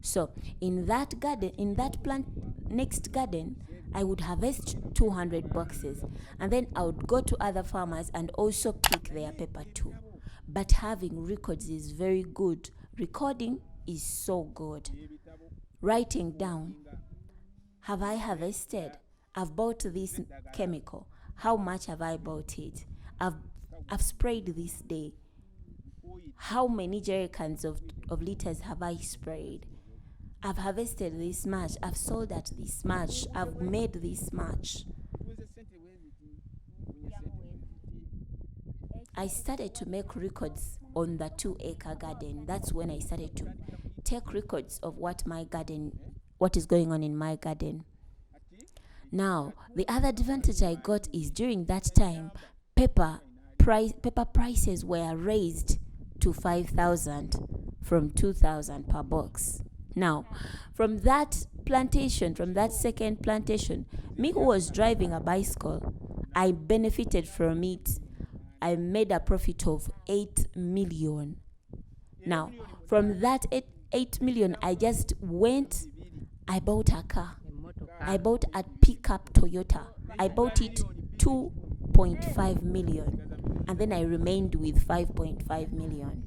So in that garden, in that next garden, I would harvest 200 boxes, and then I would go to other farmers and also pick their pepper too. But having records is very good. Recording is so good. Writing down, have I harvested? I've bought this chemical. How much have I bought it? I've sprayed this day. How many jerry cans of liters have I sprayed? I've harvested this much. I've sold at this much. I've made this much. I started to make records on the 2-acre garden. That's when I started to take records of what is going on in my garden. Now, the other advantage I got is during that time, pepper prices were raised to 5,000 from 2,000 per box. Now, from that second plantation, me who was driving a bicycle, I benefited from it. I made a profit of 8 million. Now, from that 8 million, I bought a car. I bought a pickup Toyota. I bought it 2.5 million. And then I remained with 5.5 million.